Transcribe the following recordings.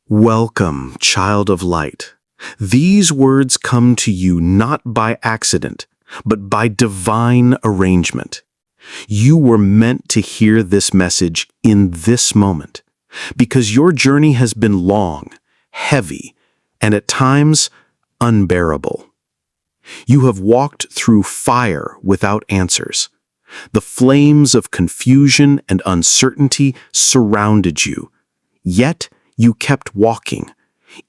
Welcome, child of light. These words come to you not by accident, but by divine arrangement. You were meant to hear this message in this moment, because your journey has been long, heavy, and at times unbearable. You have walked through fire without answers. The flames of confusion and uncertainty surrounded you, yet you kept walking,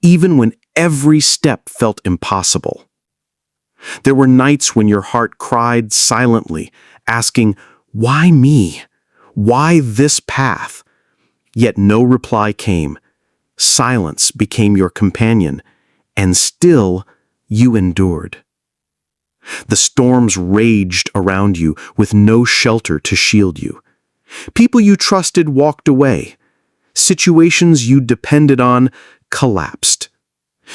even when every step felt impossible. There were nights when your heart cried silently, asking, "Why me? Why this path?" Yet no reply came. Silence became your companion, and still you endured. The storms raged around you with no shelter to shield you. People you trusted walked away. Situations you depended on collapsed.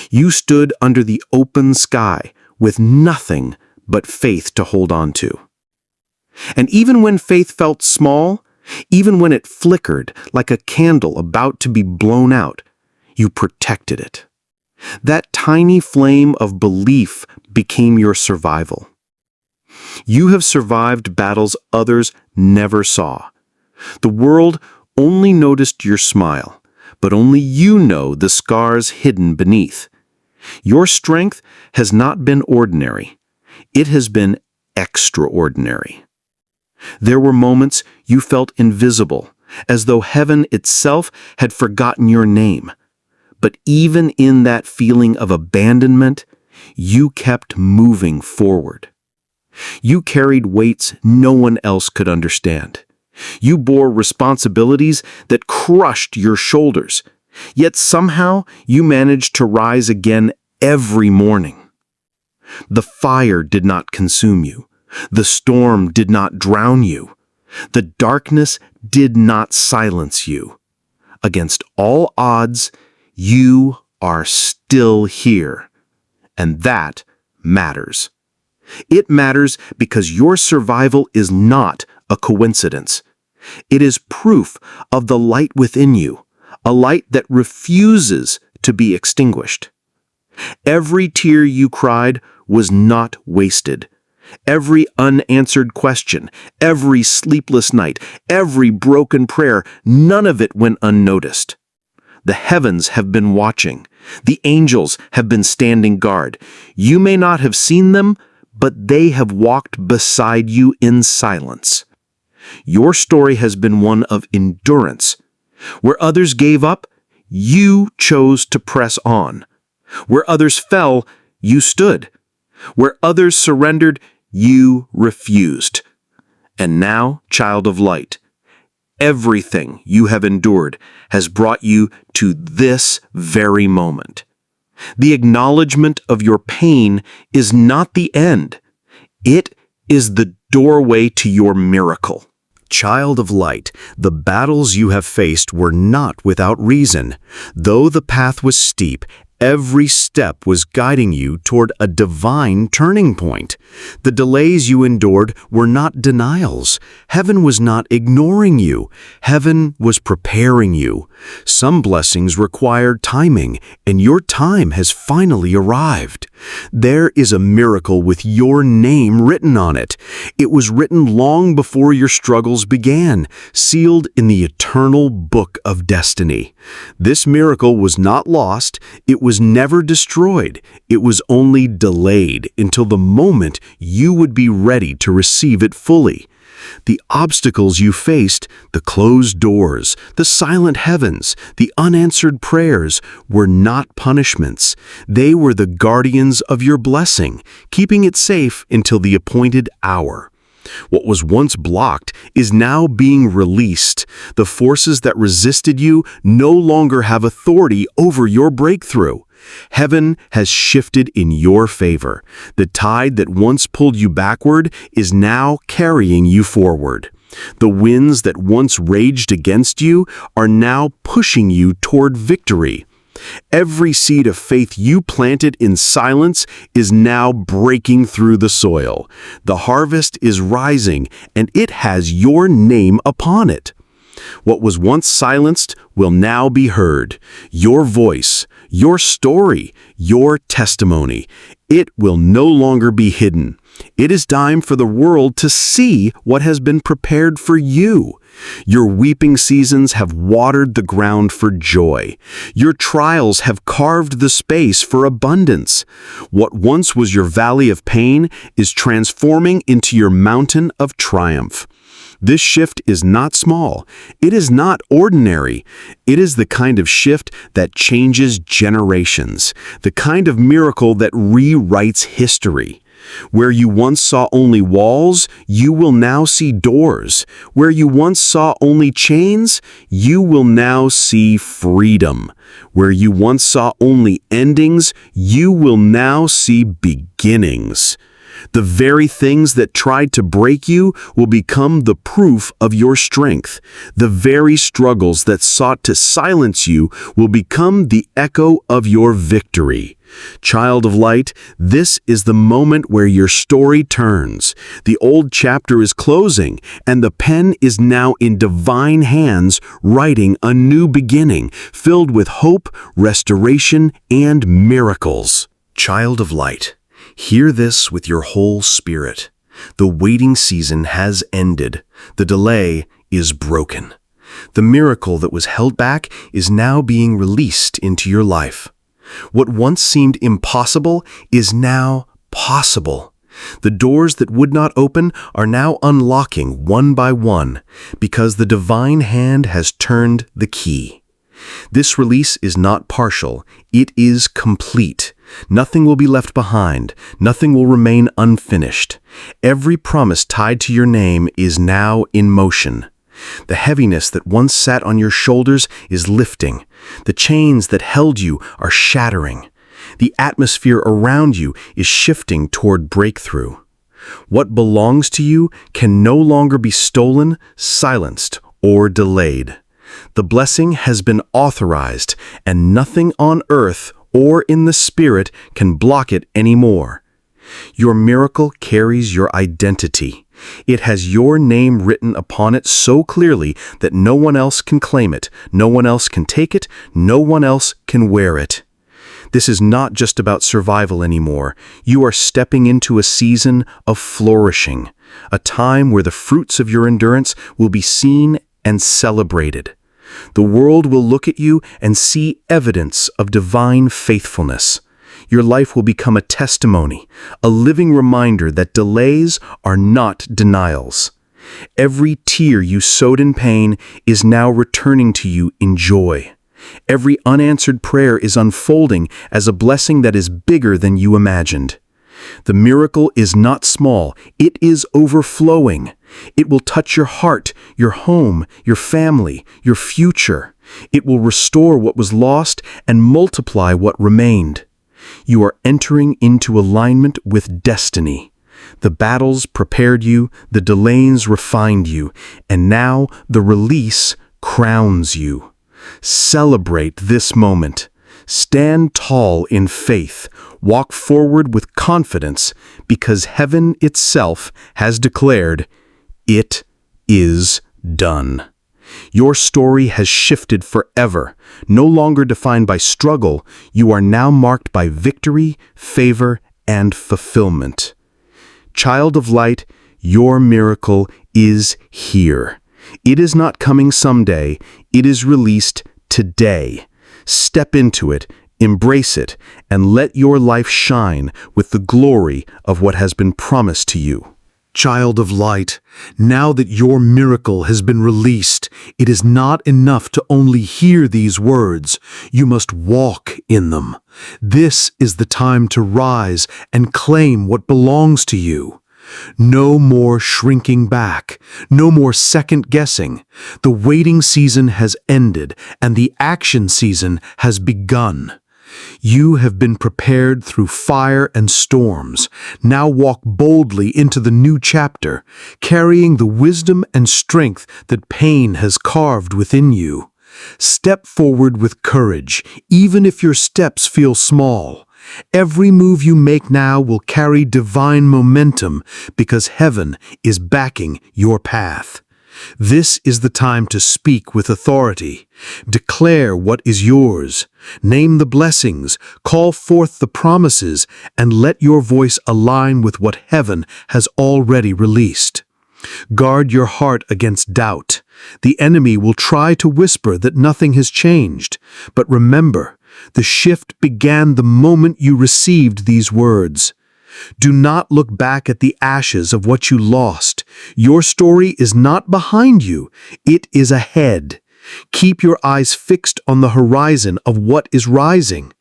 You stood under the open sky with nothing but faith to hold on to. And even when faith felt small, even when it flickered like a candle about to be blown out, you protected it. That tiny flame of belief became your survival. You have survived battles others never saw. The world only noticed your smile, but only you know the scars hidden beneath. Your strength has not been ordinary. It has been extraordinary. There were moments you felt invisible, as though heaven itself had forgotten your name. But even in that feeling of abandonment, you kept moving forward. You carried weights no one else could understand. You bore responsibilities that crushed your shoulders, yet somehow you managed to rise again every morning. The fire did not consume you. The storm did not drown you. The darkness did not silence you. Against all odds, you are still here. And that matters. It matters because your survival is not a coincidence. It is proof of the light within you, a light that refuses to be extinguished. Every tear you cried was not wasted. Every unanswered question, every sleepless night, every broken prayer, none of it went unnoticed. The heavens have been watching. The angels have been standing guard. You may not have seen them, but they have walked beside you in silence. Your story has been one of endurance. Where others gave up, you chose to press on. Where others fell, you stood. Where others surrendered, you refused. And now, child of light, everything you have endured has brought you to this very moment. The acknowledgement of your pain is not the end. It is the doorway to your miracle. Child of light, the battles you have faced were not without reason. Though the path was steep, every step was guiding you toward a divine turning point. The delays you endured were not denials. Heaven was not ignoring you. Heaven was preparing you. Some blessings required timing, and your time has finally arrived. There is a miracle with your name written on it. It was written long before your struggles began, sealed in the eternal book of destiny. This miracle was not lost. It was never destroyed. It was only delayed until the moment you would be ready to receive it fully. The obstacles you faced, the closed doors, the silent heavens, the unanswered prayers were not punishments. They were the guardians of your blessing, keeping it safe until the appointed hour. What was once blocked is now being released. The forces that resisted you no longer have authority over your breakthrough. Heaven has shifted in your favor. The tide that once pulled you backward is now carrying you forward. The winds that once raged against you are now pushing you toward victory. Every seed of faith you planted in silence is now breaking through the soil. The harvest is rising, and it has your name upon it. What was once silenced will now be heard. Your voice, your story, your testimony. It will no longer be hidden. It is time for the world to see what has been prepared for you. Your weeping seasons have watered the ground for joy. Your trials have carved the space for abundance. What once was your valley of pain is transforming into your mountain of triumph. This shift is not small. It is not ordinary. It is the kind of shift that changes generations, the kind of miracle that rewrites history. Where you once saw only walls, you will now see doors. Where you once saw only chains, you will now see freedom. Where you once saw only endings, you will now see beginnings. The very things that tried to break you will become the proof of your strength. The very struggles that sought to silence you will become the echo of your victory. Child of light, this is the moment where your story turns. The old chapter is closing, and the pen is now in divine hands, writing a new beginning, filled with hope, restoration, and miracles. Child of light, hear this with your whole spirit. The waiting season has ended. The delay is broken. The miracle that was held back is now being released into your life. What once seemed impossible is now possible. The doors that would not open are now unlocking one by one because the divine hand has turned the key. This release is not partial, it is complete. Nothing will be left behind, nothing will remain unfinished. Every promise tied to your name is now in motion. The heaviness that once sat on your shoulders is lifting. The chains that held you are shattering. The atmosphere around you is shifting toward breakthrough. What belongs to you can no longer be stolen, silenced, or delayed. The blessing has been authorized, and nothing on earth or in the spirit can block it anymore. Your miracle carries your identity. It has your name written upon it so clearly that no one else can claim it, no one else can take it, no one else can wear it. This is not just about survival anymore. You are stepping into a season of flourishing, a time where the fruits of your endurance will be seen and celebrated. The world will look at you and see evidence of divine faithfulness. Your life will become a testimony, a living reminder that delays are not denials. Every tear you sowed in pain is now returning to you in joy. Every unanswered prayer is unfolding as a blessing that is bigger than you imagined. The miracle is not small, it is overflowing. It will touch your heart, your home, your family, your future. It will restore what was lost and multiply what remained. You are entering into alignment with destiny. The battles prepared you, the delays refined you, and now the release crowns you. Celebrate this moment. Stand tall in faith. Walk forward with confidence because heaven itself has declared, "It is done." Your story has shifted forever. No longer defined by struggle, you are now marked by victory, favor, and fulfillment. Child of light, your miracle is here. It is not coming someday, it is released today. Step into it, embrace it, and let your life shine with the glory of what has been promised to you. Child of light, now that your miracle has been released, it is not enough to only hear these words. You must walk in them. This is the time to rise and claim what belongs to you. No more shrinking back, no more second guessing. The waiting season has ended and the action season has begun. You have been prepared through fire and storms. Now walk boldly into the new chapter, carrying the wisdom and strength that pain has carved within you. Step forward with courage, even if your steps feel small. Every move you make now will carry divine momentum because heaven is backing your path. This is the time to speak with authority. Declare what is yours. Name the blessings, call forth the promises, and let your voice align with what heaven has already released. Guard your heart against doubt. The enemy will try to whisper that nothing has changed. But remember, the shift began the moment you received these words. Do not look back at the ashes of what you lost. Your story is not behind you. It is ahead. Keep your eyes fixed on the horizon of what is rising.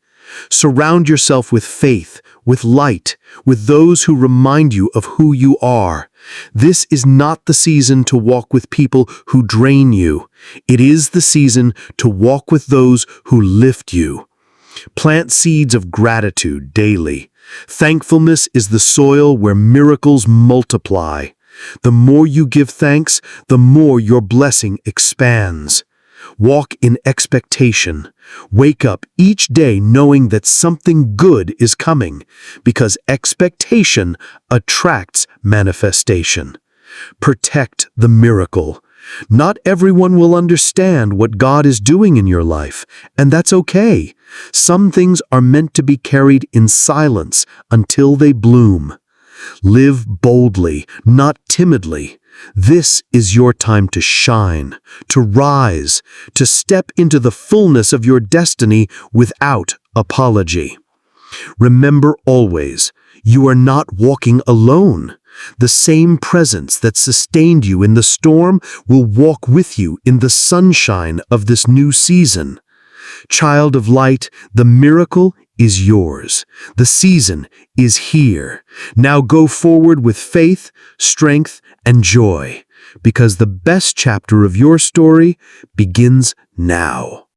Surround yourself with faith, with light, with those who remind you of who you are. This is not the season to walk with people who drain you. It is the season to walk with those who lift you. Plant seeds of gratitude daily. Thankfulness is the soil where miracles multiply. The more you give thanks, the more your blessing expands. Walk in expectation. Wake up each day knowing that something good is coming, because expectation attracts manifestation. Protect the miracle. Not everyone will understand what God is doing in your life, and that's okay. Some things are meant to be carried in silence until they bloom. Live boldly, not timidly. This is your time to shine, to rise, to step into the fullness of your destiny without apology. Remember always, you are not walking alone. The same presence that sustained you in the storm will walk with you in the sunshine of this new season. Child of light, the miracle is yours. The season is here. Now go forward with faith, strength, and joy, because the best chapter of your story begins now.